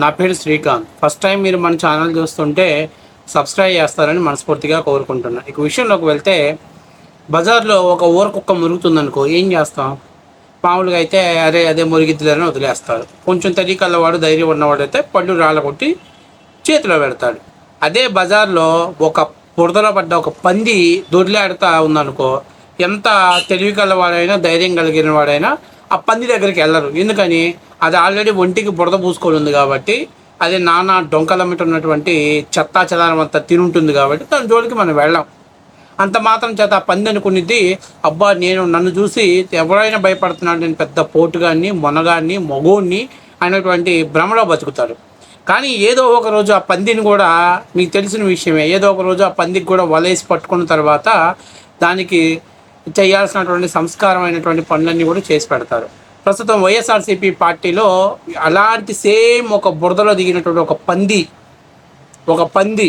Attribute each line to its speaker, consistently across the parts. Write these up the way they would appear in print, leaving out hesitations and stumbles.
Speaker 1: నా పేరు Srikanth. First time మీరు మన ఛానల్ చూస్తుంటే సబ్స్క్రైబ్ చేస్తారని మనస్ఫూర్తిగా కోరుకుంటున్నాను. ఇక విషయంలోకి వెళ్తే, బజార్లో ఒక ఊరకుక్క మురుగుతుందనుకో, ఏం చేస్తాం? మామూలుగా అయితే అదే మురిగిద్దులని వదిలేస్తారు. కొంచెం తెలియకల్లవాడు, ధైర్యం ఉన్నవాడైతే పళ్ళు రాళ్ళగొట్టి చేతిలో పెడతాడు. అదే బజార్లో ఒక బురదలో పడ్డ ఒక పంది దొర్లాడుతూ ఉందనుకో, ఎంత తెలివి కలవాడైనా, ధైర్యం కలిగిన వాడైనా ఆ పంది దగ్గరికి వెళ్ళరు. ఎందుకని? అది ఆల్రెడీ ఒంటికి బురద పూసుకొని ఉంది కాబట్టి, అది నానా డొంకలమ్మట ఉన్నటువంటి చెత్తా చెదారం అంతా తినుంటుంది కాబట్టి దాని జోలికి మనం వెళ్ళాం. అంత మాత్రం చేత ఆ పంది అనుకునేది, అబ్బా నన్ను చూసి ఎవరైనా భయపడుతున్నాడు, నేను పెద్ద పోటుగాన్ని, మొనగాన్ని, మగోన్ని అనేటువంటి భ్రమలో బతుకుతాడు. కానీ ఏదో ఒక రోజు ఆ పందిని కూడా, మీకు తెలిసిన విషయమే, ఏదో ఒక రోజు ఆ పందికి కూడా వలేసి పట్టుకున్న తర్వాత దానికి చేయాల్సినటువంటి సంస్కారమైనటువంటి పనులన్నీ కూడా చేసి పెడతారు. ప్రస్తుతం వైఎస్ఆర్సీపీ పార్టీలో అలాంటి సేమ్ ఒక బురదలో దిగినటువంటి ఒక పంది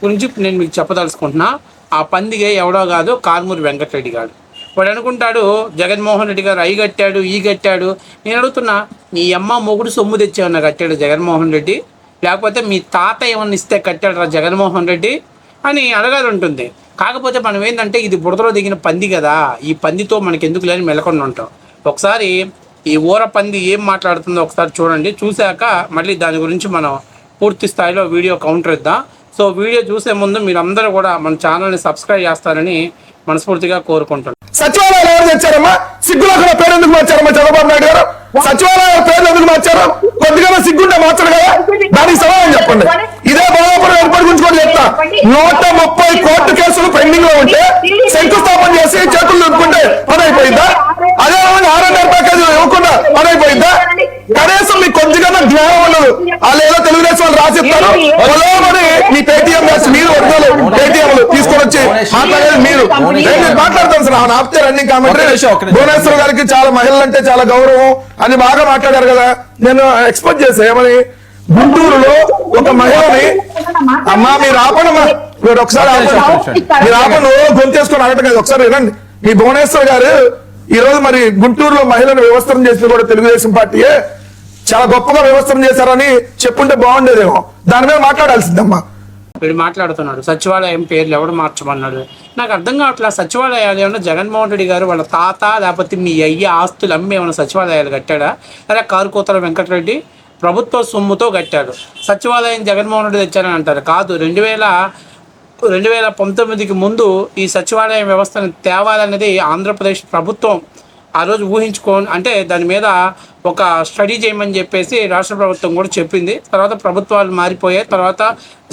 Speaker 1: గురించి నేను మీకు చెప్పదలుచుకుంటున్నా. ఆ పందిగే ఎవడో కాదు, కారుమూరి వెంకటరెడ్డి గారు. వాడు అనుకుంటాడు జగన్మోహన్ రెడ్డి గారు అయి కట్టాడు, ఈ కట్టాడు. నేను అడుగుతున్నా, నీ అమ్మ మొగుడు సొమ్ము తెచ్చేమన్నా కట్టాడు జగన్మోహన్ రెడ్డి? లేకపోతే మీ తాత ఏమన్నా ఇస్తే కట్టాడు రా జగన్మోహన్ రెడ్డి అని అడగాలి ఉంటుంది. కాకపోతే మనం ఏంటంటే, ఇది బురదలో దిగిన పంది కదా, ఈ పందితో మనకి ఎందుకు లేని మెలకొని ఉంటాం. ఒకసారి ఈ ఊర పంది ఏం మాట్లాడుతుందో ఒకసారి చూడండి. చూశాక మళ్ళీ దాని గురించి మనం పూర్తి స్థాయిలో వీడియో కౌంటర్ ఇద్దాం. సో వీడియో చూసే ముందు మీరందరూ కూడా మన ఛానల్ని సబ్స్క్రైబ్ చేస్తారని మనస్ఫూర్తిగా కోరుకుంటున్నాను.
Speaker 2: సచివాలయాలు ఎవరు తెచ్చారమ్మా? సిగ్గులో పేరు ఎందుకు మార్చారమ్మా చంద్రబాబు నాయుడు గారు? సచివాలయాల పేర్లు ఎందుకు మార్చారు? కొద్దిగా సిగ్గుంటే మార్చరు కదా, దానికి సమాధానం చెప్పండి. ఇదే బోధాపురం ఎయిర్పోర్ట్ గురించి కూడా చెప్తా. 130 కోర్టు కేసులు పెండింగ్ లో ఉంటే శంకుస్థాపన చేసి చేతులు నింపుకుంటే పని అయిపోయిందా? అదే ఆర్ఎన్ఆర్ ప్యాకేజ్ ఇవ్వకుండా పని అయిపోయిందా? కనీసం మీకు కొద్దిగా జ్ఞానం ఉండదు. వాళ్ళు ఏదో తెలుగుదేశం వాళ్ళు రాసిస్తారు, పొలమని మీ పేటీఎం వేసి మీరు వద్దలు పేటీఎంలు తీసుకొని వచ్చి మాట్లాడేది మీరు. మాట్లాడతాను సార్, ఆమె ఆపితే రన్నింగ్ కామెంటరీ. భువనేశ్వర్ గారికి చాలా మహిళలు అంటే చాలా గౌరవం అని బాగా మాట్లాడారు కదా. నేను ఎక్స్పెక్ట్ చేసా ఏమని, గుంటూరులో ఒక మహిళని, అమ్మా మీరు ఆపండి, మీరు ఒకసారి మీరు ఆపండి, గొంతేసుకొని అడగటం కదా, ఒకసారి వినండి. మీ భువనేశ్వర్ గారు ఈ రోజు మరి గుంటూరులో మహిళను వ్యవస్థను చేసిన కూడా తెలుగుదేశం పార్టీయే చాలా గొప్పగా వ్యవస్థను చేశారని చెప్పుంటే బాగుండేదేమో. దాని మీద మాట్లాడాల్సిందమ్మా.
Speaker 1: వీడు మాట్లాడుతున్నాడు, సచివాలయం పేర్లు ఎవడు మార్చమన్నాడు. నాకు అర్థం కావట్లా. సచివాలయాలు ఏమన్నా జగన్మోహన్ రెడ్డి గారు వాళ్ళ తాత లేకపోతే మీ అయ్య ఆస్తులు అమ్మి ఏమైనా సచివాలయాలు కట్టాడా? అదే కారుకోతల వెంకటరెడ్డి ప్రభుత్వ సొమ్ముతో కట్టాడు. సచివాలయం జగన్మోహన్ రెడ్డి తెచ్చారని అంటారు. కాదు, 2019కి ముందు ఈ సచివాలయ వ్యవస్థను తేవాలనేది ఆంధ్రప్రదేశ్ ప్రభుత్వం ఆ రోజు అంటే దాని మీద ఒక స్టడీ చేయమని చెప్పేసి రాష్ట్ర ప్రభుత్వం కూడా చెప్పింది. తర్వాత ప్రభుత్వాలు మారిపోయాయి. తర్వాత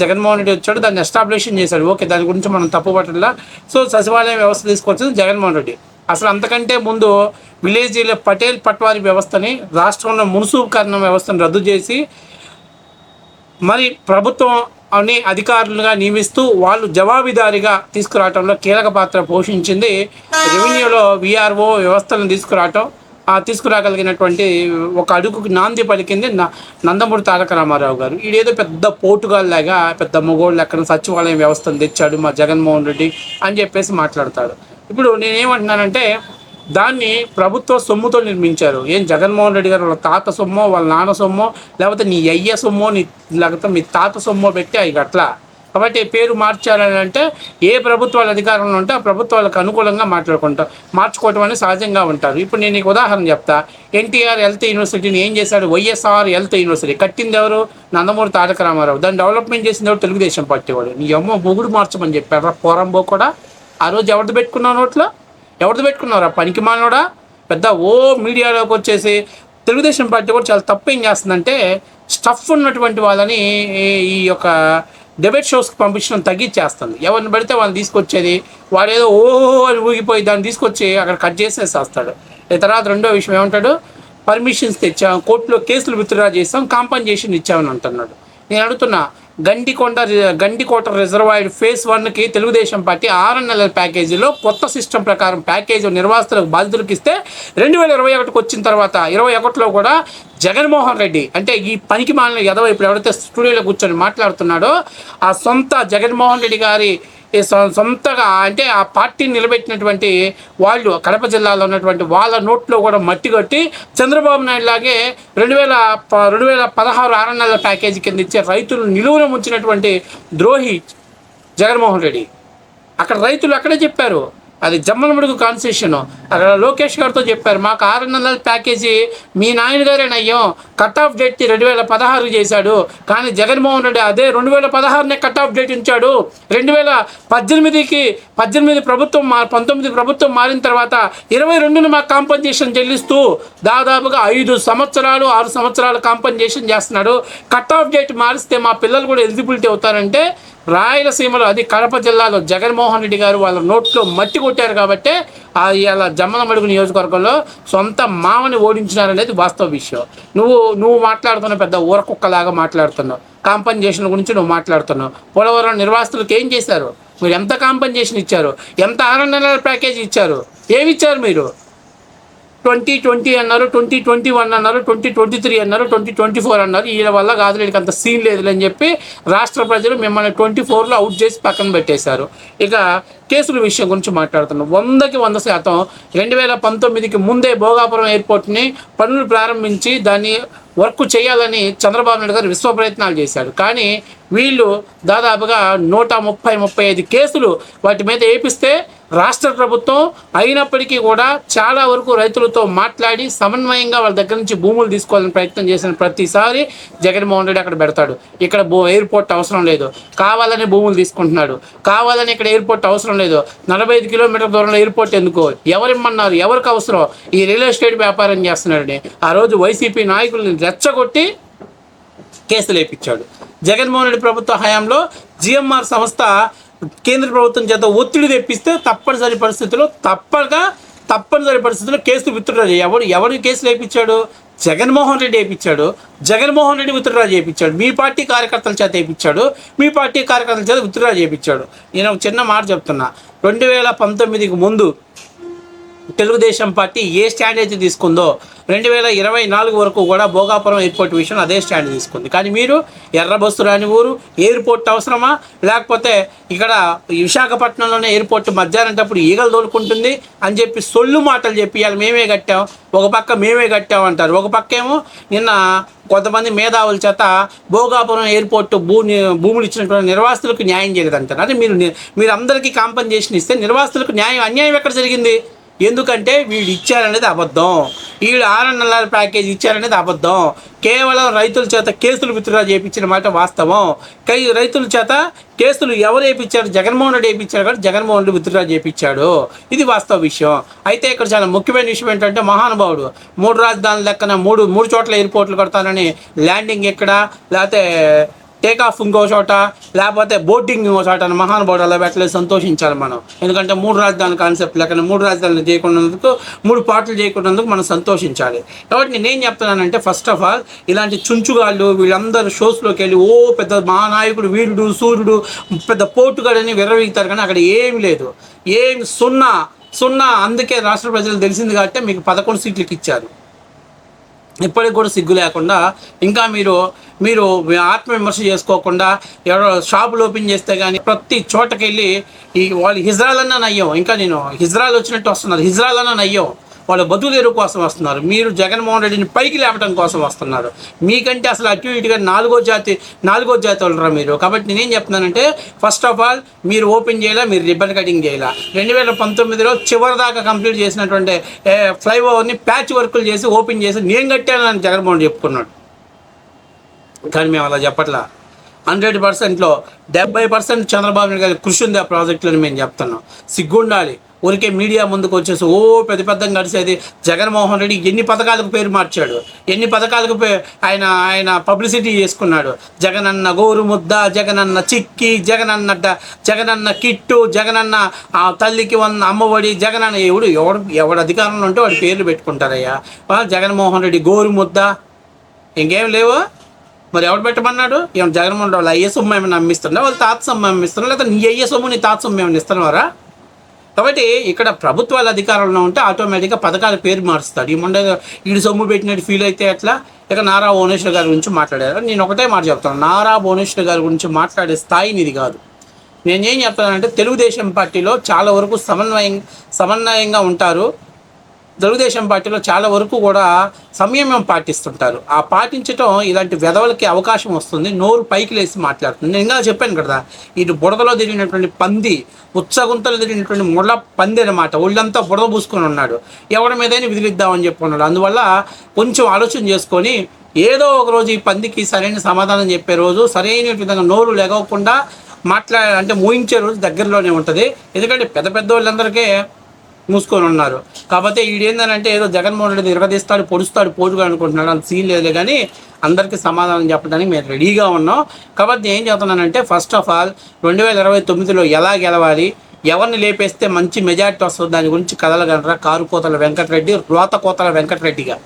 Speaker 1: జగన్మోహన్ రెడ్డి వచ్చాడు, దాన్ని ఎస్టాబ్లిషన్ చేశాడు. ఓకే, దాని గురించి మనం తప్పుపట్టలా. సో సచివాలయ వ్యవస్థ తీసుకొచ్చింది జగన్మోహన్ రెడ్డి. అసలు అంతకంటే ముందు విలేజీల పటేల్ పట్వారీ వ్యవస్థని, రాష్ట్రంలో మున్సిపల్ వ్యవస్థను రద్దు చేసి మరి ప్రభుత్వం అని అధికారులుగా నియమిస్తూ వాళ్ళు జవాబుదారీగా తీసుకురావడంలో కీలక పాత్ర పోషించింది. రెవెన్యూలో విఆర్ఓ వ్యవస్థలను తీసుకురాగలిగినటువంటి ఒక అడుగుకి నాంది పలికింది నందమూరి తారక రామారావు గారు. ఈడేదో పెద్ద పోటుగాల్లాగా, పెద్ద మొగోళ్ళు ఎక్కడ సచివాలయం వ్యవస్థను తెచ్చాడు మా జగన్మోహన్ రెడ్డి అని చెప్పేసి మాట్లాడతాడు. ఇప్పుడు నేనేమంటున్నానంటే, దాన్ని ప్రభుత్వ సొమ్ముతో నిర్మించారు. ఏం జగన్మోహన్ రెడ్డి గారు వాళ్ళ తాత సొమ్మో, వాళ్ళ నాన్న సొమ్మో, లేకపోతే నీ అయ్య సొమ్మో, లేకపోతే మీ తాత సొమ్మో పెట్టి అవి అట్లా. కాబట్టి పేరు మార్చాలని అంటే ఏ ప్రభుత్వాల అధికారంలో ఉంటే ఆ ప్రభుత్వాలకు అనుకూలంగా మార్చుకోవటం అనేది సహజంగా ఉంటారు. ఇప్పుడు నేను నీకు ఉదాహరణ చెప్తా. ఎన్టీఆర్ హెల్త్ యూనివర్సిటీని ఏం చేశాడు? వైఎస్ఆర్ హెల్త్ యూనివర్సిటీ కట్టింది ఎవరు? నందమూరి తారక రామారావు. దాన్ని డెవలప్మెంట్ చేసింది ఎవరు? తెలుగుదేశం పార్టీ వాడు. నీ అమ్మ మొగుడు మార్చమని చెప్పారు పోరంబో కూడా. ఆ రోజు ఎవరిది పెట్టుకున్నావు నోట్లో? ఎవరిది పెట్టుకున్నారా పనికి మానోడా? పెద్ద మీడియాలోకి వచ్చేసి తెలుగుదేశం పార్టీ కూడా చాలా తప్పు ఏం చేస్తుందంటే, స్టఫ్ ఉన్నటువంటి వాళ్ళని ఈ యొక్క డిబేట్ షోస్కి పంపించడం తగ్గించేస్తుంది. ఎవరిని పడితే వాళ్ళని తీసుకొచ్చేది, వాడేదో అని ఊగిపోయి దాన్ని తీసుకొచ్చి అక్కడ కట్ చేసేస్తాడు. తర్వాత రెండో విషయం ఏమంటాడు, పర్మిషన్స్ తెచ్చాం, కోర్టులో కేసులు విత్డ్రా చేస్తాం, కాంపన్సేషన్ ఇచ్చామని అంటున్నాడు. నేను అడుగుతున్నా, గండికోట రిజర్వాయర్ ఫేజ్ 1కి తెలుగుదేశం పార్టీ 6 నెలల ప్యాకేజీలో కొత్త సిస్టమ్ ప్రకారం ప్యాకేజీ నిర్వాసితులకు బాధితులకు ఇస్తే 2021కి వచ్చిన తర్వాత 21లో కూడా జగన్మోహన్ రెడ్డి అంటే ఈ పనికి మాలిన ఎదవ ఇప్పుడు ఎవరైతే స్టూడియోలో కూర్చొని మాట్లాడుతున్నాడో ఆ సొంత జగన్మోహన్ రెడ్డి గారి సొంతగా అంటే ఆ పార్టీని నిలబెట్టినటువంటి వాళ్ళు కడప జిల్లాలో ఉన్నటువంటి వాళ్ళ నోట్లో కూడా మట్టి కొట్టి చంద్రబాబు నాయుడు లాగే 2016 6 నెలల ప్యాకేజీ కింద ఇచ్చే రైతులు నిలువున ముంచినటువంటి ద్రోహి జగన్మోహన్ రెడ్డి. అక్కడ రైతులు అక్కడే చెప్పారు, అది జమ్మలమడుగు కాన్సెషన్. అక్కడ లోకేష్ గారితో చెప్పారు, మాకు 6 నెలల ప్యాకేజీ మీ నాయన గారే నయ్యం, కట్ ఆఫ్ డేట్ 2016 చేశాడు, కానీ జగన్మోహన్ రెడ్డి అదే 2016నే కట్ ఆఫ్ డేట్ ఉంచాడు. 2018 ప్రభుత్వం 19 ప్రభుత్వం మారిన తర్వాత 22ని మాకు కాంపన్సేషన్ చెల్లిస్తూ దాదాపుగా 5 సంవత్సరాలు 6 సంవత్సరాలు కాంపన్సేషన్ చేస్తున్నాడు. కట్ ఆఫ్ డేట్ మారిస్తే మా పిల్లలు కూడా ఎలిజిబిలిటీ అవుతారంటే రాయలసీమలో, అది కడప జిల్లాలో జగన్మోహన్ రెడ్డి గారు వాళ్ళ నోట్లో మట్టి కొట్టారు కాబట్టి ఇలా జమ్మలమడుగు నియోజకవర్గంలో సొంత మామని ఓడించినారనేది వాస్తవ విషయం. నువ్వు మాట్లాడుతున్న పెద్ద ఊరకుక్కలాగా మాట్లాడుతున్నావు. కాంపన్సేషన్ గురించి నువ్వు మాట్లాడుతున్నావు. పోలవరం నిర్వాసితులకు ఏం చేశారు మీరు? ఎంత కాంపన్సేషన్ ఇచ్చారు? ఎంత 6 నెలల ప్యాకేజీ ఇచ్చారు? ఏమి ఇచ్చారు మీరు? 2020 అన్నారు, 2021 అన్నారు, 2023 అన్నారు, 2024 అన్నారు. వీళ్ళ వల్ల కాదు, వీళ్ళకి అంత సీన్ లేదు అని చెప్పి రాష్ట్ర ప్రజలు మిమ్మల్ని 24లో అవుట్ చేసి పక్కన పెట్టేశారు. ఇక కేసుల విషయం గురించి మాట్లాడుతున్నాం. 100కి 100% 2019కి ముందే భోగాపురం ఎయిర్పోర్ట్ని పనులు ప్రారంభించి దాన్ని వర్క్ చేయాలని చంద్రబాబు నాయుడు గారు విశ్వ ప్రయత్నాలు చేశాడు. కానీ వీళ్ళు దాదాపుగా 130-135 కేసులు వాటి మీద వేపిస్తే రాష్ట్ర ప్రభుత్వం అయినప్పటికీ కూడా చాలా వరకు రైతులతో మాట్లాడి సమన్వయంగా వాళ్ళ దగ్గర నుంచి భూములు తీసుకోవాలని ప్రయత్నం చేసిన ప్రతిసారి జగన్మోహన్ రెడ్డి అక్కడ పెడతాడు. ఇక్కడ ఎయిర్పోర్ట్ అవసరం లేదు, కావాలని భూములు తీసుకుంటున్నాడు, కావాలని ఇక్కడ ఎయిర్పోర్ట్ అవసరం లేదు, 45 కిలోమీటర్ల దూరంలో ఎయిర్పోర్ట్ ఎందుకో, ఎవరిమ్మన్నారు, ఎవరికి అవసరం, ఈ రియల్ ఎస్టేట్ వ్యాపారం చేస్తున్నాడని ఆ రోజు వైసీపీ నాయకుల్ని రెచ్చగొట్టి కేసులు వేయించాడు. జగన్మోహన్ రెడ్డి ప్రభుత్వ హయాంలో జిఎంఆర్ సంస్థ కేంద్ర ప్రభుత్వం చేత ఒత్తిడి తెప్పిస్తే తప్పనిసరి పరిస్థితుల్లో కేసులు విత్డ్రా ఎవరు కేసులు వేయించాడు? జగన్మోహన్ రెడ్డి వేయించాడు. జగన్మోహన్ రెడ్డి విత్డ్రా చేయించాడు. మీ పార్టీ కార్యకర్తల చేత వేయించాడు. మీ పార్టీ కార్యకర్తల చేత విత్డ్రా చేయించాడు. నేను ఒక చిన్న మాట చెప్తున్నా, 2019కి ముందు తెలుగుదేశం పార్టీ ఏ స్టాండ్ అయితే తీసుకుందో 2024 వరకు కూడా భోగాపురం ఎయిర్పోర్ట్ విషయం అదే స్టాండ్ తీసుకుంది. కానీ మీరు ఎర్ర బస్సు రాని ఊరు, ఎయిర్పోర్ట్ అవసరమా, లేకపోతే ఇక్కడ విశాఖపట్నంలోనే ఎయిర్పోర్ట్ మధ్యాహ్నంటప్పుడు ఈగలు తోలుకుంటుంది అని చెప్పి సొల్లు మాటలు చెప్పి ఇవాళ మేమే కట్టాం, ఒక పక్క మేమే కట్టాం అంటారు. ఒక పక్క ఏమో నిన్న కొంతమంది మేధావుల చేత భోగాపురం ఎయిర్పోర్ట్ భూములు ఇచ్చినటువంటి నిర్వాసితులకు న్యాయం చేయలేదంటారు. అంటే మీరు అందరికీ కాంపన్సేషన్ ఇస్తే నిర్వాసితులకు అన్యాయం ఎక్కడ జరిగింది? ఎందుకంటే వీళ్ళు ఇచ్చారనేది అబద్ధం, వీళ్ళు 6 నెలల ప్యాకేజ్ ఇచ్చారనేది అబద్ధం. కేవలం రైతుల చేత కేసులు విత్డ్రా చేయించిన మాట వాస్తవం. రైతుల చేత కేసులు ఎవరు వేయించారు? జగన్మోహన్ రెడ్డి వేయించాడు కాబట్టి జగన్మోహన్ రెడ్డి విత్డ్రా చేయించాడు. ఇది వాస్తవ విషయం. అయితే ఇక్కడ చాలా ముఖ్యమైన విషయం ఏంటంటే, మహానుభావుడు 3 రాజధానుల లెక్కన మూడు చోట్ల ఎయిర్పోర్ట్లు కడతానని ల్యాండింగ్ ఎక్కడ, లేకపోతే టేక్ ఆఫ్ ఇంకో చోట, లేకపోతే బోటింగ్ ఇంకో చోట అని మహానుభావుడు అలా పెట్టలేదు. సంతోషించాలి మనం. ఎందుకంటే 3 రాజధానుల కాన్సెప్ట్ లేకుండా 3 రాజధానులు చేయకున్నందుకు, 3 పార్టీలు చేయకున్నందుకు మనం సంతోషించాలి. కాబట్టి నేనేం చెప్తున్నానంటే, ఫస్ట్ ఆఫ్ ఆల్ ఇలాంటి చుంచుగాళ్ళు వీళ్ళందరూ షోస్లోకి వెళ్ళి పెద్ద మహానాయకుడు వీరుడు సూర్యుడు పెద్ద పోటుగాడని విర్రవీగుతారు. కానీ అక్కడ ఏమి లేదు, సున్నా. అందుకే రాష్ట్ర ప్రజలు తెలిసింది కాబట్టి మీకు 11 సీట్లకి ఇచ్చారు. ఇప్పటికి కూడా సిగ్గు లేకుండా ఇంకా మీరు ఆత్మవిమర్శ చేసుకోకుండా ఎవరో షాపులు ఓపెన్ చేస్తే కానీ ప్రతి చోటకి వెళ్ళి వాళ్ళు హిజ్రాలన్నా నయ్యం, ఇంకా నేను హిజ్రాలు వచ్చినట్టు వస్తున్నారు, హిజ్రాలన్నా నయ్యం, వాళ్ళ బతుకుదేరు కోసం వస్తున్నారు. మీరు జగన్మోహన్ రెడ్డిని పైకి లేపడం కోసం వస్తున్నారు. మీకంటే అసలు అటు ఇటుగా నాలుగో జాతి వాళ్ళరా మీరు. కాబట్టి నేనేం చెప్తున్నానంటే, ఫస్ట్ ఆఫ్ ఆల్ మీరు ఓపెన్ చేయాలా, మీరు రిబ్బన్ కటింగ్ చేయాలా. 2019లో చివరి దాకా కంప్లీట్ చేసినటువంటి ఫ్లైఓవర్ని ప్యాచ్ వర్కులు చేసి ఓపెన్ చేసి నేను కట్టానని జగన్మోహన్ చెప్పుకున్నాడు. కానీ మేము అలా చెప్పట్లా. 100%లో 70% చంద్రబాబు నాయుడు గారి కృషి ఉంది ఆ ప్రాజెక్టులని మేము చెప్తున్నాం. సిగ్గుండాలి. ఊరికే మీడియా ముందుకు వచ్చేసి పెద్ద గడిచేది. జగన్మోహన్ రెడ్డి ఎన్ని పథకాలకు పేరు మార్చాడు, ఎన్ని పథకాలకు ఆయన పబ్లిసిటీ చేసుకున్నాడు. జగనన్న గోరు ముద్ద, జగనన్న చిక్కి, జగనన్న కిట్టు, జగనన్న తల్లికి అమ్మఒడి, జగనన్న ఎవడు అధికారంలో ఉంటే వాడి పేర్లు పెట్టుకుంటారయ్యా. జగన్మోహన్ రెడ్డి గోరు ముద్ద, ఇంకేం లేవు. మరి ఎవడు పెట్టమన్నాడు? ఏమన్నా జగన్మోహన్ రెడ్డి వాళ్ళ అయ్యే సొమ్ము ఏమైనా అమ్మిస్తున్నా, వాళ్ళ తాత సొమ్ము అమ్మిస్తున్నా, లేదా నీ అయ్యే సొమ్ము నీ తాత సొమ్ము ఏమైనా ఇస్తున్నారా? కాబట్టి ఇక్కడ ప్రభుత్వాల అధికారంలో ఉంటే ఆటోమేటిక్గా పథకాల పేరు మారుస్తాడు. ఈ వీడు సొమ్ము పెట్టినట్టు ఫీల్ అయితే ఎట్లా? ఇక నారా భువనేశ్వర్ గారి గురించి మాట్లాడారు. నేను ఒకటే మాట చెప్తాను, నారా భువనేశ్వర్ గారి గురించి మాట్లాడే స్థాయి నీది కాదు. నేను ఏం చెప్తానంటే తెలుగుదేశం పార్టీలో చాలా వరకు సమన్వయంగా ఉంటారు. తెలుగుదేశం పార్టీలో చాలా వరకు కూడా సంయమం పాటిస్తుంటారు. ఆ పాటించటం ఇలాంటి వెధవలకి అవకాశం వస్తుంది, నోరు పైకి లేసి మాట్లాడుతుంది. నేను ఇంకా చెప్పాను కదా, ఇటు బుడదలో తిరిగినటువంటి పంది, ఉచ్చగుంతలు తిరిగినటువంటి ముళ్ళ పంది అనమాట. ఒళ్ళంతా బుడద పూసుకొని ఉన్నాడు, ఎవరి మీదైనా విదిలిద్దామని చెప్పుకున్నాడు. అందువల్ల కొంచెం ఆలోచన చేసుకొని ఏదో ఒక రోజు ఈ పందికి సరైన సమాధానం చెప్పే రోజు, సరైన విధంగా నోరు లెగవకుండా అంటే మూయించే రోజు దగ్గరలోనే ఉంటుంది. ఎందుకంటే పెద్ద పెద్ద వాళ్ళందరికీ మూసుకొని ఉన్నారు. కాకపోతే వీడేందనంటే ఏదో జగన్మోహన్ రెడ్డి ఇరగదీస్తాడు, పొడుస్తాడు, పోటుగా అనుకుంటున్నాడు. అంత సీన్ లేదు, కానీ అందరికీ సమాధానం చెప్పడానికి మేము రెడీగా ఉన్నాం. కాబట్టి ఏం చెప్తున్నానంటే, ఫస్ట్ ఆఫ్ ఆల్ 2029లో ఎలా గెలవాలి, ఎవరిని లేపేస్తే మంచి మెజార్టీ వస్తుంది, దాని గురించి కథలగలరా కారుకోతల వెంకటరెడ్డి, రోతకోతల వెంకటరెడ్డిగా.